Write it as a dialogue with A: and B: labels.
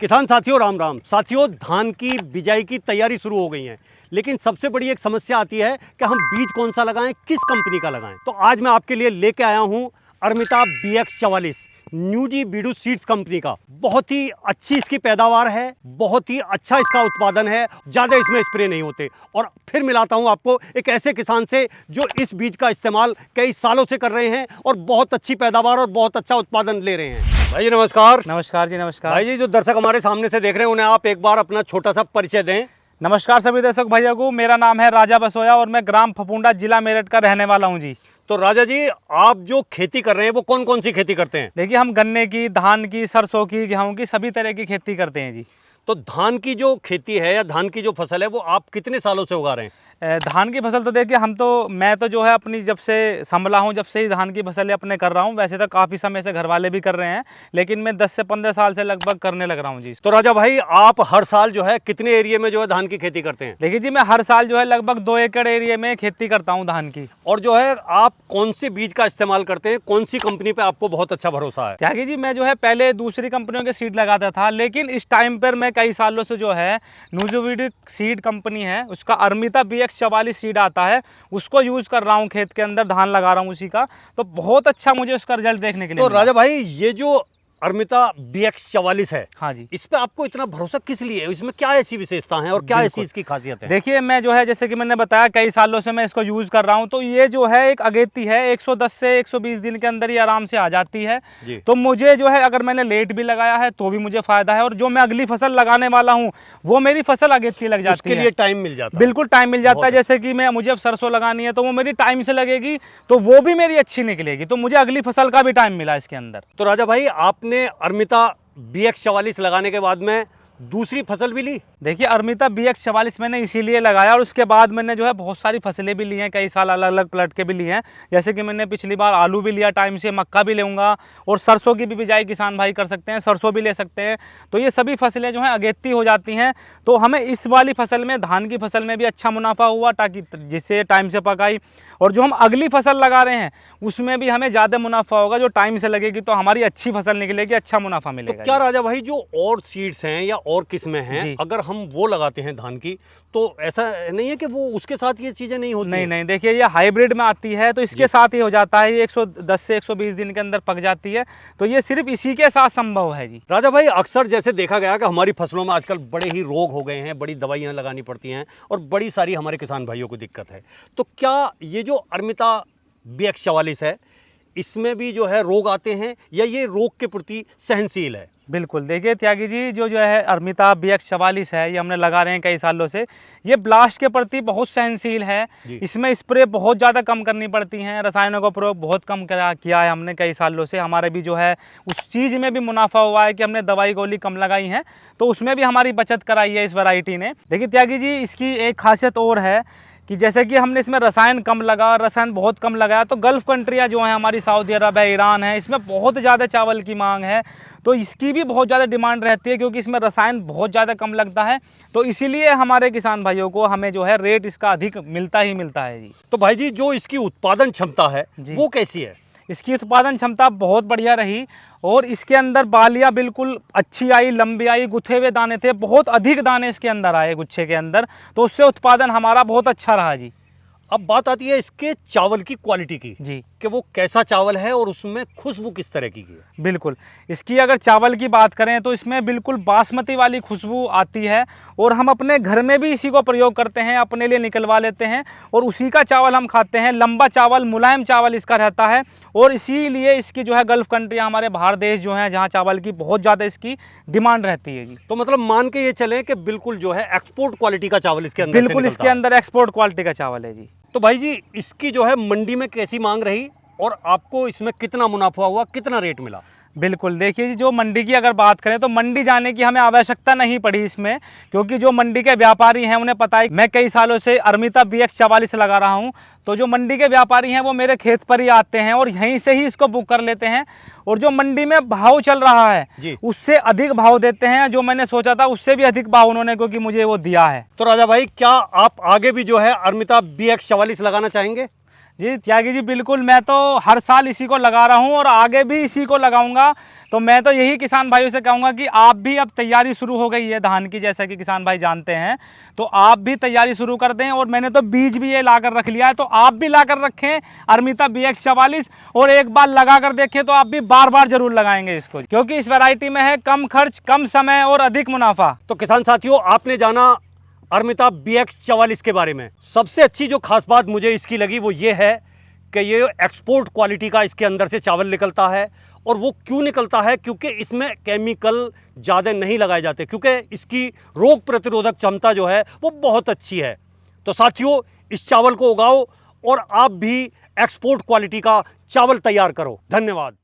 A: किसान साथियों राम राम। साथियों, धान की बिजाई की तैयारी शुरू हो गई है, लेकिन सबसे बड़ी एक समस्या आती है कि हम बीज कौन सा लगाएं, किस कंपनी का लगाएं। तो आज मैं आपके लिए लेके आया हूं Armita BX44 न्यूजी Baidu seeds company का। बहुत ही अच्छी इसकी पैदावार है, बहुत ही अच्छा इसका उत्पादन है, ज्यादा इसमें स्प्रे नहीं होते। और फिर मिलाता हूं आपको एक ऐसे किसान से जो इस बीज का इस्तेमाल कई सालों से कर रहे हैं और बहुत अच्छी पैदावार और बहुत अच्छा उत्पादन ले रहे हैं। भाई जी नमस्कार।
B: नमस्कार जी, नमस्कार
A: भाई जी, जो दर्शक हमारे सामने से देख रहे हैं उन्हें आप एक बार अपना छोटा सा परिचय दें।
B: नमस्कार सभी दर्शक भाइयों को। मेरा नाम है राजा बसोया और मैं ग्राम फफूंडा जिला मेरठ का रहने वाला हूं जी।
A: तो राजा जी, आप जो खेती कर रहे हैं वो कौन कौन सी खेती करते हैं?
B: देखिए, हम गन्ने की, धान की, सरसों की, गेहूं की सभी तरह की खेती करते हैं जी।
A: तो धान की जो खेती है या धान की जो फसल है वो आप कितने सालों से उगा रहे हैं?
B: धान की फसल तो देखिए, मैं तो जो है अपनी जब से संभला हूं, जब से ही धान की फसल अपने कर रहा हूं। वैसे तो काफ़ी समय से घर वाले भी कर रहे हैं, लेकिन मैं 10 से 15 साल से लगभग करने लग रहा हूं जी।
A: तो राजा भाई, आप हर साल जो है कितने एरिया में जो है धान की खेती करते हैं?
B: देखिए जी, मैं हर साल जो है लगभग 2 एकड़ एरिया में खेती करता हूँ धान की।
A: और जो है आप कौन से बीज का इस्तेमाल करते हैं, कौन सी कंपनी पे आपको बहुत अच्छा भरोसा है?
B: त्यागी जी, मैं जो है पहले दूसरी कंपनियों के सीड लगाता था, लेकिन इस टाइम पर मैं कई सालों से जो है न्यूजी सीड कंपनी है उसका अर्मिता BX44 सीड आता है, उसको यूज़ कर रहा हूँ। खेत के अंदर धान लगा रहा हूँ उसी का, तो बहुत अच्छा मुझे उसका रिजल्ट देखने के लिए
A: तो
B: मिला।
A: राजा भाई, ये जो अर्मिता BX44 है,
B: हाँ जी,
A: इस पे आपको इतना भरोसा किस लिए है? इसमें क्या ऐसी विशेषता है और क्या ऐसी इसकी खासियत है?
B: देखिए, मैं जो है जैसे कि मैंने बताया कई सालों से मैं इसको यूज़ कर रहा हूँ, तो ये जो है एक अगेती है, 110 से 120 दिन के अंदर ये आराम से आ जाती है
A: जी।
B: तो मुझे जो है, अगर मैंने लेट भी लगाया है तो भी मुझे फ़ायदा है, और जो मैं अगली फसल लगाने वाला हूँ वो मेरी फसल अगेती लग जाती
A: उसके
B: है।
A: लिए टाइम मिल जाता है।
B: बिल्कुल टाइम मिल जाता
A: बहुत
B: है। जैसे कि मुझे अब सरसों लगानी है तो वो मेरी टाइम से लगेगी, तो वो भी मेरी अच्छी निकलेगी, तो मुझे अगली फसल का भी टाइम मिला इसके अंदर।
A: तो राजा भाई, आपने अर्मिता BX44 लगाने के बाद में दूसरी फसल भी ली?
B: देखिए, अर्मिता BX44 मैंने इसीलिए लगाया, और उसके बाद मैंने जो है बहुत सारी फसलें भी ली हैं, कई साल अलग अलग प्लट के भी लिए हैं। जैसे कि मैंने पिछली बार आलू भी लिया टाइम से, मक्का भी लूँगा, और सरसों की भी बिजाई किसान भाई कर सकते हैं, सरसों भी ले सकते हैं। तो ये सभी फसलें जो हैं अगेती हो जाती हैं, तो हमें इस वाली फसल में, धान की फसल में भी अच्छा मुनाफा हुआ, ताकि जिससे टाइम से पकाई, और जो हम अगली फसल लगा रहे हैं उसमें भी हमें ज़्यादा मुनाफा होगा। जो टाइम से लगेगी तो हमारी अच्छी फसल निकलेगी, अच्छा मुनाफा मिलेगा।
A: तो क्या राजा भाई, जो और सीड्स हैं या और किस्में हैं,
B: जी।
A: अगर हम वो लगाते हैं धान की, तो ऐसा नहीं है कि वो उसके साथ ये चीजें नहीं होती?
B: नहीं नहीं, देखिए ये हाइब्रिड में आती है तो इसके साथ ही हो जाता है। ये 110 से 120 दिन के अंदर पक जाती है, तो ये सिर्फ इसी के साथ संभव है जी।
A: राजा भाई, अक्सर जैसे देखा गया कि हमारी फसलों में आजकल बड़े ही रोग हो गए हैं, बड़ी दवाइयां लगानी पड़ती हैं और बड़ी सारी हमारे किसान भाइयों को दिक्कत है। तो क्या ये जो अर्मिता BX44 है, इसमें भी जो है रोग आते हैं या ये रोग के प्रति सहनशील है?
B: बिल्कुल, देखिए त्यागी जी, जो है अर्मिता BX44 है, ये हमने लगा रहे हैं कई सालों से। ये ब्लास्ट के प्रति बहुत सहनशील है। इसमें स्प्रे बहुत ज़्यादा कम करनी पड़ती हैं, रसायनों का प्रयोग बहुत कम किया है हमने कई सालों से। हमारे भी जो है उस चीज़ में भी मुनाफा हुआ है कि हमने दवाई गोली कम लगाई हैं, तो उसमें भी हमारी बचत कराई है इस वैरायटी ने। देखिए त्यागी जी, इसकी एक खासियत और है कि जैसे कि हमने इसमें रसायन बहुत कम लगाया, तो गल्फ़ कंट्रियाँ जो हैं हमारी, सऊदी अरब है, ईरान है, इसमें बहुत ज़्यादा चावल की मांग है, तो इसकी भी बहुत ज़्यादा डिमांड रहती है, क्योंकि इसमें रसायन बहुत ज़्यादा कम लगता है। तो इसीलिए हमारे किसान भाइयों को हमें जो है रेट इसका अधिक मिलता ही मिलता है जी।
A: तो भाई जी, जो इसकी उत्पादन क्षमता है वो कैसी है?
B: इसकी उत्पादन क्षमता बहुत बढ़िया रही, और इसके अंदर बालियाँ बिल्कुल अच्छी आई, लंबी आई, गुथे हुए दाने थे, बहुत अधिक दाने इसके अंदर आए गुच्छे के अंदर, तो उससे उत्पादन हमारा बहुत अच्छा रहा जी।
A: अब बात आती है इसके चावल की क्वालिटी की
B: जी,
A: कि वो कैसा चावल है और उसमें खुशबू किस तरह की है?
B: बिल्कुल। इसकी अगर चावल की बात करें तो इसमें बिल्कुल बासमती वाली खुशबू आती है, और हम अपने घर में भी इसी को प्रयोग करते हैं, अपने लिए निकलवा लेते हैं और उसी का चावल हम खाते हैं। लंबा चावल, मुलायम चावल इसका रहता है, और इसीलिए इसकी जो है गल्फ़ कंट्रियाँ, हमारे बाहर देश जो हैं, जहाँ चावल की बहुत ज़्यादा इसकी डिमांड रहती है जी।
A: तो मतलब मान के ये चलें कि बिल्कुल जो है एक्सपोर्ट क्वालिटी का चावल इसके अंदर से
B: बिल्कुल,
A: निकलता
B: इसके
A: है।
B: अंदर एक्सपोर्ट क्वालिटी का चावल है जी।
A: तो भाई जी, इसकी जो है मंडी में कैसी मांग रही और आपको इसमें कितना मुनाफा हुआ, कितना रेट मिला?
B: बिल्कुल, देखिए जी, जो मंडी की अगर बात करें तो मंडी जाने की हमें आवश्यकता नहीं पड़ी इसमें, क्योंकि जो मंडी के व्यापारी हैं उन्हें पता है मैं कई सालों से अर्मिता BX44 लगा रहा हूं, तो जो मंडी के व्यापारी हैं वो मेरे खेत पर ही आते हैं और यहीं से ही इसको बुक कर लेते हैं, और जो मंडी में भाव चल रहा है उससे अधिक भाव देते हैं। जो मैंने सोचा था उससे भी अधिक भाव उन्होंने क्योंकि मुझे वो दिया है।
A: तो राजा भाई, क्या आप आगे भी जो है अर्मिता BX44 लगाना चाहेंगे?
B: जी त्यागी जी, बिल्कुल, मैं तो हर साल इसी को लगा रहा हूँ और आगे भी इसी को लगाऊंगा। तो मैं तो यही किसान भाइयों से कहूँगा कि आप भी अब तैयारी शुरू हो गई है धान की, जैसा कि किसान भाई जानते हैं, तो आप भी तैयारी शुरू कर दें। और मैंने तो बीज भी ये ला कर रख लिया है, तो आप भी ला कर रखें अरमिता BX44, और एक बार लगा कर देखें तो आप भी बार बार जरूर लगाएंगे इसको, क्योंकि इस वैरायटी में है कम खर्च, कम समय और अधिक मुनाफा।
A: तो किसान साथियों, आपने जाना अरमिता BX44 के बारे में। सबसे अच्छी जो खास बात मुझे इसकी लगी वो ये है कि ये एक्सपोर्ट क्वालिटी का इसके अंदर से चावल निकलता है। और वो क्यों निकलता है? क्योंकि इसमें केमिकल ज़्यादा नहीं लगाए जाते, क्योंकि इसकी रोग प्रतिरोधक क्षमता जो है वो बहुत अच्छी है। तो साथियों, इस चावल को उगाओ और आप भी एक्सपोर्ट क्वालिटी का चावल तैयार करो। धन्यवाद।